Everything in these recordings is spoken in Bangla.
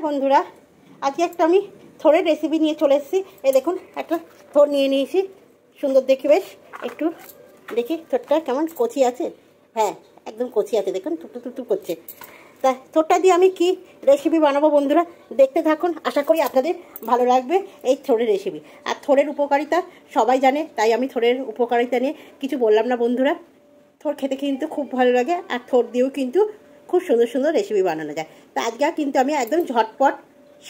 বন্ধুরা, আজকে একটা আমি থোড়ের রেসিপি নিয়ে চলে এসেছি। এই দেখুন, একটা থোড় নিয়ে নিয়েছি, সুন্দর দেখে। বেশ একটু দেখি থোড়টা কেমন কচি আছে। হ্যাঁ, একদম কচি আছে, দেখুন টুকটুক টুকটুক করছে। তা থোড়টা দিয়ে আমি কি রেসিপি বানাবো বন্ধুরা, দেখতে থাকুন। আশা করি আপনাদের ভালো লাগবে এই থোড়ের রেসিপি। আর থোড়ের উপকারিতা সবাই জানে, তাই আমি থোড়ের উপকারিতা নিয়ে কিছু বললাম না বন্ধুরা। থোড় খেতে কিন্তু খুব ভালো লাগে, আর থোড় দিয়েও কিন্তু খুব সুন্দর সুন্দর রেসিপি বানানো যায়। তা আজকে কিন্তু আমি একদম ঝটপট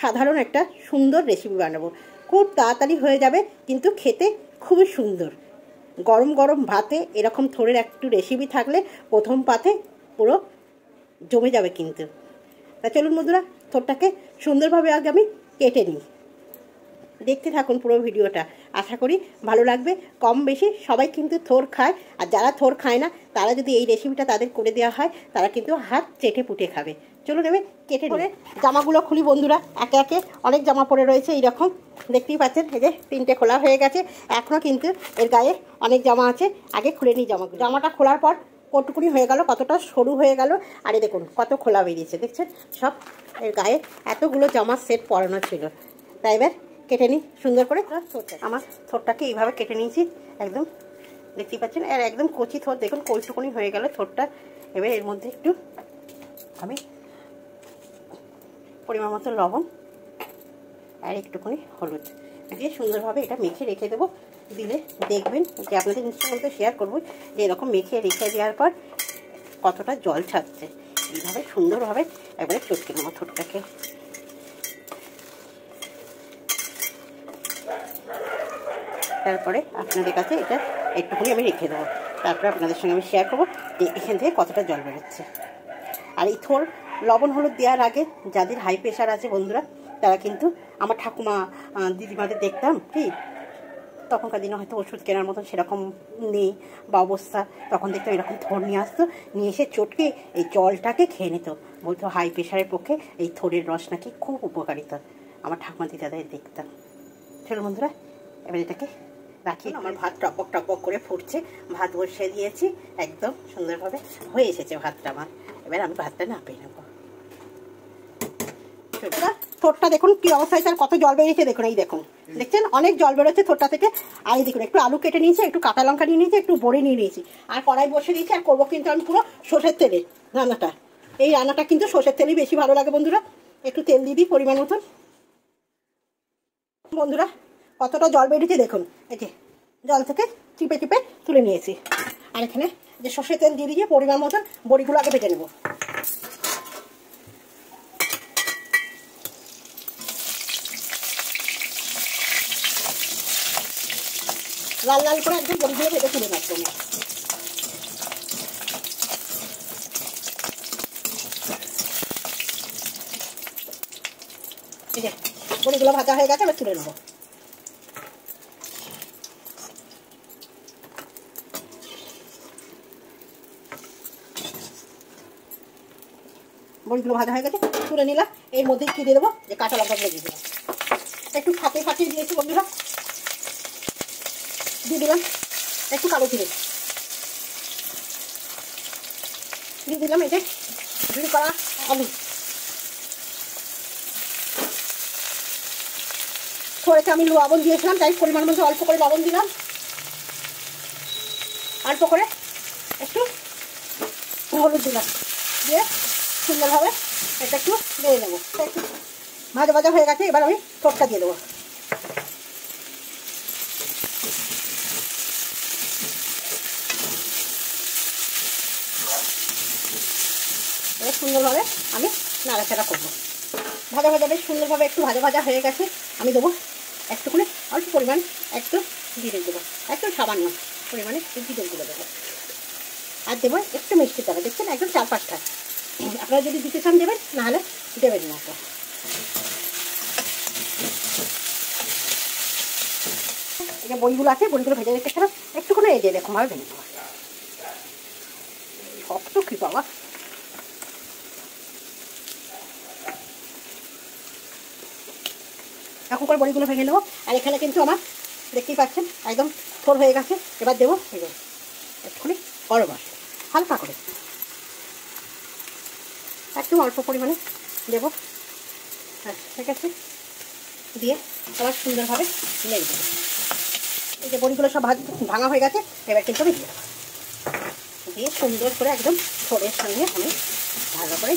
সাধারণ একটা সুন্দর রেসিপি বানাবো। খুব তাড়াতাড়ি হয়ে যাবে, কিন্তু খেতে খুবই সুন্দর। গরম গরম ভাতে এরকম থোড়ের একটু রেসিপি থাকলে প্রথম পাতে পুরো জমে যাবে কিন্তু। তা চলুন বন্ধুরা, থোড়টাকে সুন্দরভাবে আগে আমি কেটে নিই। দেখতে থাকুন পুরো ভিডিওটা, আশা করি ভালো লাগবে। কম বেশি সবাই কিন্তু থোড় খায়, আর যারা থোড় খায় না তারা যদি এই রেসিপিটা তাদের করে দেওয়া হয়, তারা কিন্তু হাত চেটে পুটে খাবে। চলুন এবার কেটে পরে জামাগুলো খুলি বন্ধুরা। একে একে অনেক জামা পরে রয়েছে, এইরকম দেখতেই পাচ্ছেন। এই যে 3টে খোলা হয়ে গেছে, এখনও কিন্তু এর গায়ে অনেক জামা আছে। আগে খুলে নিই জামাগুলো। জামাটা খোলার পর কতটুকুনি হয়ে গেল, কতটা সরু হয়ে গেল, আর এই দেখুন কত খোলা বেরিয়েছে, দেখছেন। সব এর গায়ে এতগুলো জামার সেট পরানো ছিল। তাই এবার কেটে নিই সুন্দর করে। আমার থোড়টাকে এইভাবে কেটে নিয়েছি, একদম দেখতেই পাচ্ছেন। আর একদম কচি থোড়, দেখুন কচুকুনি হয়ে গেল থোড়টা। এবার এর মধ্যে একটু আমি পরিমাণ মতো লবণ আর একটুখানি হলুদ দিয়ে সুন্দরভাবে এটা মেখে রেখে দেবো। দিলে দেখবেন যে আপনাদের নিশ্চয়ই মধ্যে শেয়ার করবো যে এরকম মেখে রেখে দেওয়ার পর কতটা জল ছাড়ছে। এইভাবে সুন্দরভাবে একবারে চটকে নেবো থোড়টাকে। তারপরে আপনাদের কাছে এটা একটুখানি আমি রেখে দেবো, তারপরে আপনাদের সঙ্গে আমি শেয়ার করবো যে এখান থেকে কতটা জল বেরোচ্ছে। আর এই থোড় লবণ হলুদ দেওয়ার আগে যাদের হাই প্রেশার আছে বন্ধুরা, তারা কিন্তু, আমার ঠাকুমা দিদিমাদের দেখতাম কি, তখনকার দিনে হয়তো ওষুধ কেনার মতন সেরকম নেই বা অবস্থা, তখন দেখতাম এরকম থোড় নিয়ে আসতো, নিয়ে এসে চটকে এই জলটাকে খেয়ে নিত। বলতো হাই প্রেশারের পক্ষে এই থোড়ের রস নাকি খুব উপকারিতা। আমার ঠাকুমা দিদাদের দেখতাম। চলো বন্ধুরা, এবার এটাকে রাখি। আমার ভাত টপক টপক করে ফুটছে, ভাত বসিয়ে দিয়েছি, একদম সুন্দরভাবে হয়ে এসেছে ভাতটা আমার। এবার আমি ভাতটা নাপিয়ে নেবো। থোড়টা দেখুন কি অবস্থায়, তার কত জল বেরিয়েছে দেখুন। এই দেখুন, দেখছেন অনেক জল বেরোচ্ছে থোড়টা থেকে। আর এই দেখুন, একটু আলু কেটে নিয়েছি, একটু কাঁচা লঙ্কা নিয়ে নিয়েছি, একটু বড়ি নিয়ে নিয়েছি, আর কড়াই বসে দিয়েছি। আর করবো কিন্তু আমি পুরো সর্ষের তেলে রান্নাটা। এই রান্নাটা কিন্তু সর্ষের তেলেই বেশি ভালো লাগে বন্ধুরা। একটু তেল দিয়ে দিই পরিমাণ মতন। বন্ধুরা কতটা জল বেরিয়েছে দেখুন, এই যে জল থেকে চিপে চিপে তুলে নিয়েছি। আর এখানে যে সর্ষের তেল দিয়ে দিয়ে পরিমাণ মতন বড়িগুলো আগে ভেজে নেব। লাল লাল করে একদম বড়িগুলো ভেজে তুলে রাখবো। এই যে বড়িগুলো ভাজা হয়ে গেছে, এবার তুলে নেবো। বড়িগুলো ভাজা হয়ে গেছে, তুলে নিলাম। এর মধ্যে কি দিয়ে দেবো, যে কাঁচা লঙ্কাগুলো দিয়ে দিলাম। একটু ফাটিয়ে ফাটিয়ে দিয়েছি বন্ধুরা। দিয়ে দিলাম একটু কালো জিরে, দিয়ে দিলাম এই যে ঝুড়ি করা আলু। থোড়েতে আমি লবণ দিয়েছিলাম, তাই পরিমাণ মতো অল্প করে লবণ দিলাম। অল্প করে একটু হলুদ দিলাম, দিয়ে সুন্দরভাবে এটা একটু দিয়ে দেবো। একটু ভাজা ভাজা হয়ে গেছে, এবার আমি থোড়টা দিয়ে দেবো। এবার সুন্দরভাবে আমি নাড়াচাড়া করবো। ভাজা ভাজা বেশ সুন্দরভাবে একটু ভাজা ভাজা হয়ে গেছে। আমি দেবো একটুখানি অল্প পরিমাণ একটু জিরে দেবো, একটু সামান্য পরিমাণে জিরেগুলো দেবো। আর দেবো একটু মিষ্টি দেবো, দেখছেন একদম 4-5টা। আপনারা যদি দিতে চান দেবেন, নাহলে দেবেন না। তো এই যে বড়িগুলো আছে, বড়িগুলো ভেজে রেখেছিলাম, একটুখানি এই যে এরকমভাবে ভেজে দেবো। শক্ত কি বাবা! এখন করে বড়িগুলো ভেঙে নেবো। আর এখানে কিন্তু আমার দেখতেই পাচ্ছেন একদম থোড় হয়ে গেছে। এবার দেবো এই যে একটুখানি গরম মশলা, হালকা করে একটু অল্প পরিমাণে দেবো। হ্যাঁ ঠিক আছে, দিয়ে আবার সুন্দরভাবে নেড়ে দেবো। এই যে বড়িগুলো সব ভাঙা হয়ে গেছে, এবার কিন্তু আমি দিয়ে সুন্দর করে একদম থোড়ের সঙ্গে আমি ভালো করে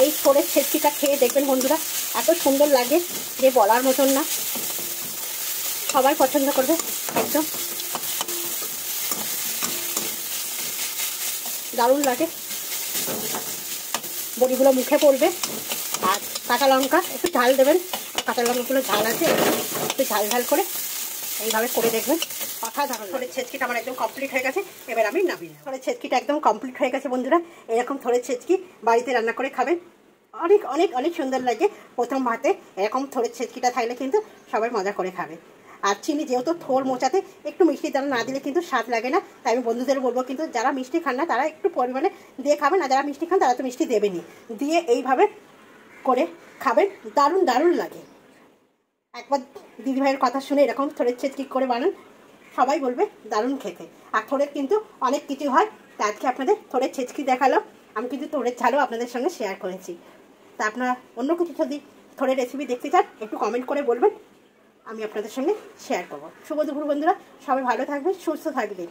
এই থোড়ের ছেচকিটা খেয়ে দেখবেন বন্ধুরা, এত সুন্দর লাগে যে বলার মতন না, সবাই পছন্দ করবে একদম দারুণ লাগে। বড়িগুলো মুখে পড়বে। আর কাঁচা লঙ্কা একটু ঝাল দেবেন, কাঁচা লঙ্কাগুলো ঝাল আছে, একটু ঝাল ঝাল করে এইভাবে করে দেখবেন, অসাধারণ। থোড়ের ছেচকিটা আমার একদম কমপ্লিট হয়ে গেছে, এবার আমি নামিয়ে নেব। থোড়ের ছেচকিটা একদম কমপ্লিট হয়ে গেছে বন্ধুরা। এরকম থোড়ের ছেচকি বাড়িতে রান্না করে খাবেন, অনেক অনেক অনেক সুন্দর লাগে। প্রথম ভাতে এরকম থোড়ের ছেচকিটা থাকলে কিন্তু সবাই মজা করে খাবে। আর চিনি যেহেতু থোড় মোচাতে একটু মিষ্টি দানা না দিলে কিন্তু স্বাদ লাগে না, তাই আমি বন্ধুদের বলবো কিন্তু যারা মিষ্টি খান না তারা একটু পরিমাণে দিয়ে খাবেন, আর যারা মিষ্টি খান তারা তো মিষ্টি দেবেনই, দিয়ে এইভাবে করে খাবেন, দারুণ দারুণ লাগে। একবার দিদিভাইয়ের কথা শুনে এরকম থোড়ের ছেচকি করে বানান, সবাই বলবে দারুণ খেতে। আর থোড়ের কিন্তু অনেক কিছু হয়, তা আজকে আপনাদের থোড়ের ছেচকি দেখালাম, আমি কিন্তু থোড়ের ঝালও আপনাদের সঙ্গে শেয়ার করেছি। তা আপনারা অন্য কিছু যদি থোড়ের রেসিপি দেখতে চান একটু কমেন্ট করে বলবেন, আমি আপনাদের সঙ্গে শেয়ার করবো। শুভ দুপুর বন্ধুরা, সবাই ভালো থাকবেন, সুস্থ থাকবেন।